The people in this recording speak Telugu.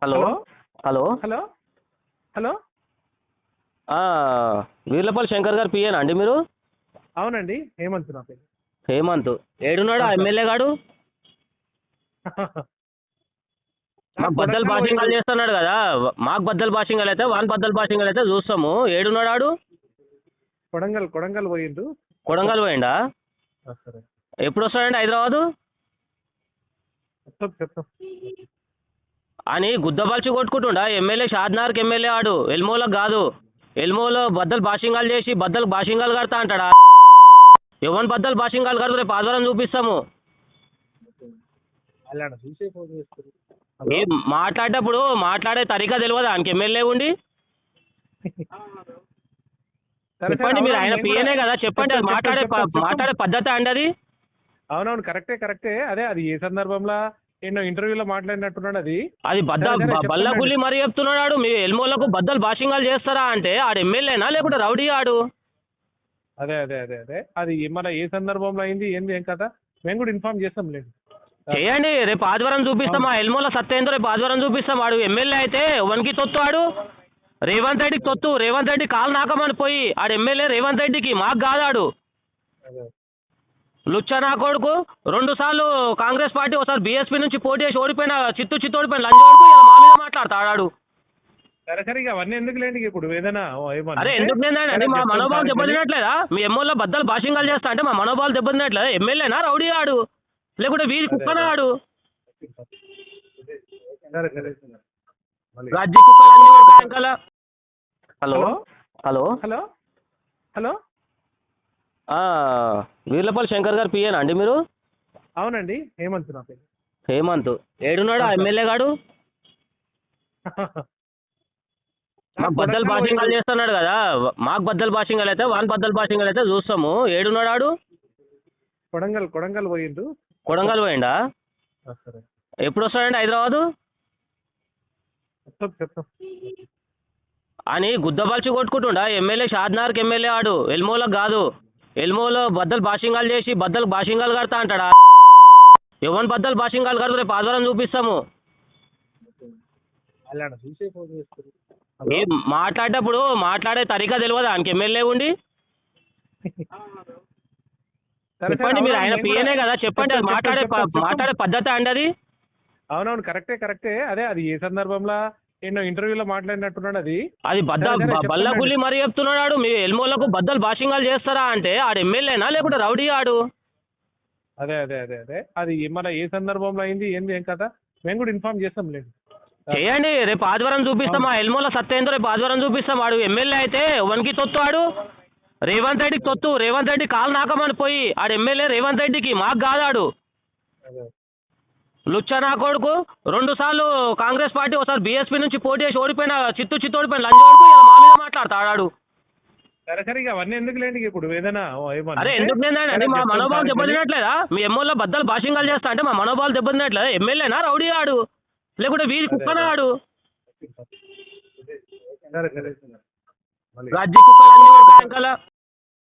Hello hello hello hello hello Veerlapalli Shankar గారు పిఏనా అండి మీరు? అవునండి, హేమంత్ నా పేరు. హేమంత్ ఏడున్నాడు ఆ సార్. ఎమ్మెల్యే గాడు? మాకు బద్దలు కొడంగల్ బాషింగాలు పోయిండు. చేస్తున్నాడు కదా, మాకు బద్దలు బాషింగాలు అయితే వాని బద్దలు బాషింగాలు అయితే చూస్తాము. ఏడున్నాడు ఆడు? కొడంగల్ పోయిండు. కొడంగల్ పోయిండా? సరే, ఎప్పుడు వస్తాడండి హైదరాబాదు చెప్తాం. అని గుద్దబల్చి కొట్టుకుంటుండా? ఎమ్మెల్యే షాద్నార్కి ఎమ్మెల్యే ఆడు, ఎల్మోలకు కాదు. ఎల్మోలో బద్దలు బాషింగాలు చేసి బద్దలు బాషింగాలు కడతా అంటాడా? ఎవరి బద్దలు బాషింగాలు కడతారు? రేపు ఆదివారం చూపిస్తాము. అలాంటి చూసే ఫోన్ చేస్తారు. ఏ మాట్లాడేటప్పుడు మాట్లాడే తరికా తెలియదు ఆయనకి ఎమ్మెల్యే ఉండి? చెప్పండి, మీరు ఆయన పిఏనే కదా, చెప్పండి. అది మాట్లాడే పద్ధతి అండి అది? అవునవును, కరెక్టే. అదే అది ఏ సందర్భంలో ఎన్నో ఇంటర్వ్యూలో మాట్లాడినట్టున్నాడు. అది బల్ల గుల్లి మరీ చెప్తున్నాడు. మీ ఎల్మోలకు బద్దలు బాషింగాలు చేస్తారా అంటే ఆడు ఎమ్మెల్యేనా లేకుంటే రౌడీ ఆడు? అదే అది మన ఏ సందర్భంలో అయింది, ఏంది, ఏం కదా మేము కూడా ఇన్ఫార్మ్ చేస్తాం. లేదు చేయండి, రేపు ఆదివారం చూపిస్తాం. ఆ ఎల్మోల సత్యేందో రేపు ఆదివారం చూపిస్తాం. వాడు ఎమ్మెల్యే అయితే వనికి తొత్తు ఆడు. రేవంత్ రెడ్డికి తొత్తు. రేవంత్ రెడ్డి కాలు నాకమని పోయి ఆడు ఎమ్మెల్యే రేవంత్ రెడ్డికి, మాకు కాదాడు. లుచ్చా నా కొడుకు 2 సార్లు కాంగ్రెస్ పార్టీ, ఒకసారి బీఎస్పీ నుంచి పోటీ చేసి ఓడిపోయిన చిత్తు ఓడిపోయిన లంచోడుకు ఇలా మా మీద మాట్లాడతాడు. సరే అవన్నీ ఎందుకు లేండి ఇప్పుడు ఏదైనా అరే ఎందుకు లేదండి, మా మనోభావం దెబ్బతినట్లేదా? మీ ఎమ్మెల్యే బద్దలు బాషింగాలు చేస్తా అంటే మా మనోభావాలు దెబ్బతినట్లేదా? ఎమ్మెల్యేనా రౌడీ ఆడు లేకుంటే వీధి కుక్కనా ఆడు? రాజ్య కుక్కలన్నీ సాయంకాల. Hello hello hello hello Veerlapalli Shankar గారు పిఏనా అండి మీరు? అవునండి, హేమంత్ నా పేరు. హేమంత్ ఏడున్నాడు ఆ ఎమ్మెల్యే గాడు? మాకు బద్దలు బాషింగాలు చేస్తున్నాడు కదా, మాకు బద్దలు బాషింగాలు అయితే వాని బద్దలు బాషింగాలు అయితే చూస్తాము. ఏడున్నాడు ఆడు? కొడంగల్ పోయిండు. కొడంగల్ పోయిండా? సరే, ఎప్పుడు వస్తాడండి హైదరాబాదు? చెప్తాం. అని గుద్దబల్చి కొట్టుకుంటుండా? ఎమ్మెల్యే షాద్నార్కి ఎమ్మెల్యే ఆడు, ఎల్మోలకు కాదు. ఎల్మోలో బద్దలు బాషింగాలు చేసి బద్దలు బాషింగాలు కడతా అంటాడా? ఎవరి బద్దలు బాషింగాలు కడతారు? రేపు ఆదివారం చూపిస్తాము. అలాంటి చూసే ఫోన్ చేస్తారు. ఏ మాట్లాడేటప్పుడు మాట్లాడే తరికా తెలియదు ఆయనకి ఎమ్మెల్యే ఉండి? చెప్పండి, మీరు ఆయన పిఏనే కదా, చెప్పండి. అది మాట్లాడే పద్ధతి అండి అది? అవునవును, కరెక్టే. అదే అది ఏ సందర్భంలో ఎన్నో ఇంటర్వ్యూలో మాట్లాడినట్టున్నాడు. అది బల్ల గుల్లి మరీ చెప్తున్నాడు. మీ ఎల్మోలకు బద్దలు బాషింగాలు చేస్తారా అంటే ఆడు ఎమ్మెల్యేనా లేకుంటే రౌడీ ఆడు? అదే అది మన ఏ సందర్భంలో అయింది, ఏంది, ఏం కదా మేము కూడా ఇన్ఫార్మ్ చేస్తాం. లేదు చేయండి, రేపు ఆదివారం చూపిస్తాం. ఆ ఎల్మోల సత్యేందో రేపు ఆదివారం చూపిస్తాం. వాడు ఎమ్మెల్యే అయితే వనికి తొత్తు ఆడు. రేవంత్ రెడ్డికి తొత్తు. రేవంత్ రెడ్డి కాలు నాకమని పోయి ఆడు ఎమ్మెల్యే రేవంత్ రెడ్డికి, మాకు కాదాడు. లుచ్చా నా కొడుకు 2 సార్లు కాంగ్రెస్ పార్టీ, ఒకసారి బీఎస్పీ నుంచి పోటీ చేసి ఓడిపోయిన చిత్తు ఓడిపోయిన లంచోడుకు ఇలా మా మీద మాట్లాడతాడు. సరే అవన్నీ ఎందుకు లేండి ఇప్పుడు ఏదైనా అరే ఎందుకు లేదండి, మా మనోభావం దెబ్బతినట్లేదా? మీ ఎమ్మెల్యే బద్దలు బాషింగాలు చేస్తా అంటే మా మనోభావాలు దెబ్బతినట్లేదా? ఎమ్మెల్యేనా రౌడీ ఆడు లేకుంటే వీధి కుక్కనా ఆడు? సరే రాజ్య కుక్కలన్నీ సాయంకాల.